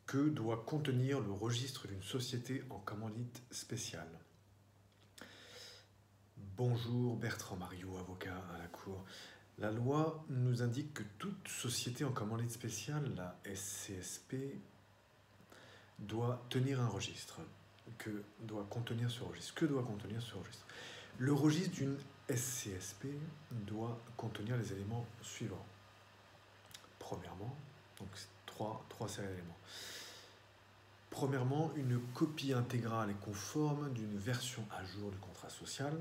Que doit contenir le registre d'une société en commandite spéciale? Bonjour Bertrand Mariot, avocat à la Cour. La loi nous indique que toute société en commandite spéciale, la SCSP, doit tenir un registre. Que doit contenir ce registre? Que doit contenir ce registre? Le registre d'une SCSP doit contenir les éléments suivants. Premièrement, donc trois séries d'éléments. Premièrement, une copie intégrale et conforme d'une version à jour du contrat social.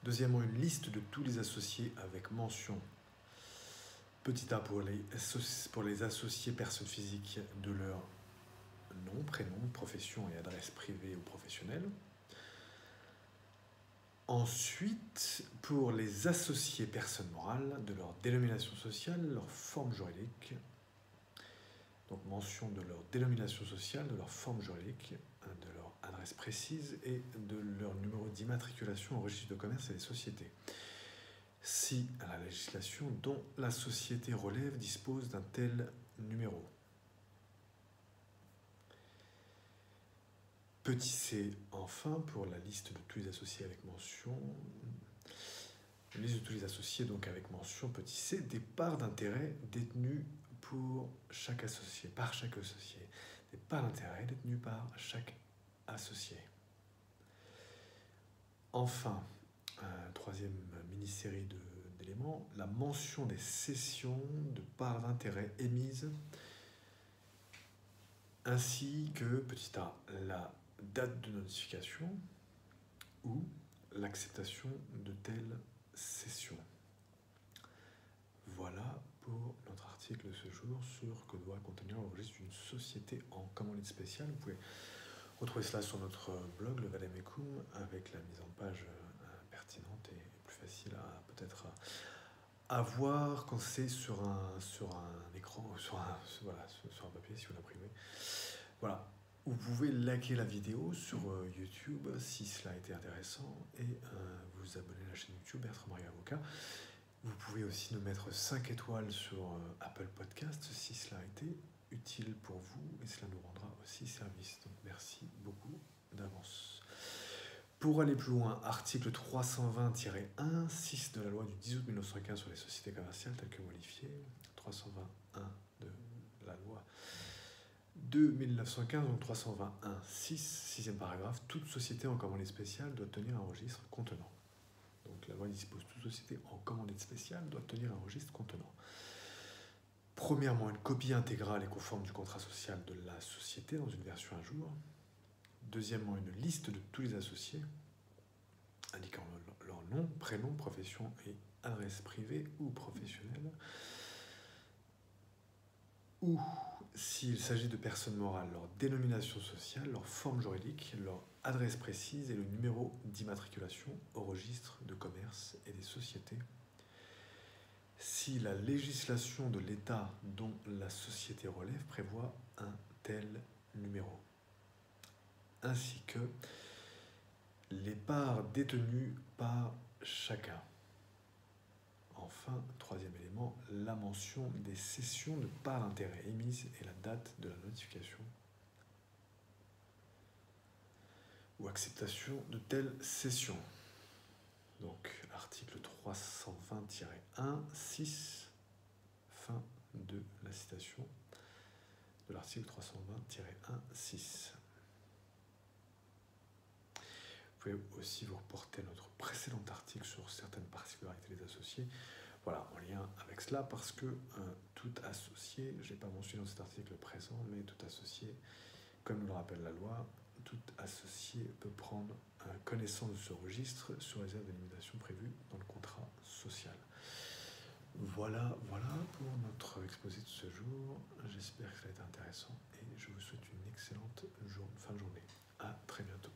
Deuxièmement, une liste de tous les associés avec mention petit a pour les associés personnes physiques de leur nom, prénom, profession et adresse privée ou professionnelle. Ensuite, pour les associés personnes morales, de leur dénomination sociale, leur forme juridique. Donc mention de leur dénomination sociale, de leur forme juridique, de leur adresse précise et de leur numéro d'immatriculation au registre de commerce et des sociétés. Si la législation dont la société relève dispose d'un tel numéro. Petit c, enfin, pour la liste de tous les associés avec mention, liste de tous les associés donc avec mention petit c, des parts d'intérêt détenues pour chaque associé, par chaque associé, des parts d'intérêt détenues par chaque associé. Enfin, troisième mini-série d'éléments, la mention des cessions de parts d'intérêt émises, ainsi que, petit a, la date de notification ou l'acceptation de telles cessions. Voilà pour notre article de ce jour sur que doit contenir le registre d'une société en commandite spéciale. Vous pouvez retrouver cela sur notre blog, le Vademecum, avec la mise en page pertinente et plus facile à peut-être à voir quand c'est sur un écran, sur un papier si vous l'imprimez. Voilà. Vous pouvez liker la vidéo sur YouTube si cela a été intéressant et vous abonner à la chaîne YouTube Bertrand Mariot Avocat. Vous pouvez aussi nous mettre 5 étoiles sur Apple Podcast si cela a été utile pour vous et cela nous rendra aussi service. Donc merci beaucoup d'avance. Pour aller plus loin, article 320-1, 6 de la loi du 10 août 1915 sur les sociétés commerciales telles que modifiées, 321 de la loi de 1915, donc 321, 6, 6e paragraphe, toute société en commandite spéciale doit tenir un registre contenant. Donc la loi dispose toute société en commandite spéciale doit tenir un registre contenant. Premièrement, une copie intégrale et conforme du contrat social de la société dans une version à jour. Deuxièmement, une liste de tous les associés indiquant leur nom, prénom, profession et adresse privée ou professionnelle. Ou, s'il s'agit de personnes morales, leur dénomination sociale, leur forme juridique, leur adresse précise et le numéro d'immatriculation au registre de commerce et des sociétés. Si la législation de l'État dont la société relève prévoit un tel numéro. Ainsi que les parts détenues par chacun. Enfin, troisième élément, la mention des cessions de parts d'intérêt émises et la date de la notification ou acceptation de telle cession. Donc, article 320-1, 6, fin de la citation de l'article 320-1, 6. Vous pouvez aussi vous reporter à notre précédent article sur certaines particularités des associés. Voilà, en lien avec cela, parce que tout associé, je n'ai pas mentionné dans cet article présent, mais tout associé, comme nous le rappelle la loi, tout associé peut prendre connaissance de ce registre sur réserve des limitations prévues dans le contrat social. Voilà pour notre exposé de ce jour. J'espère que ça a été intéressant et je vous souhaite une excellente fin de journée. À très bientôt.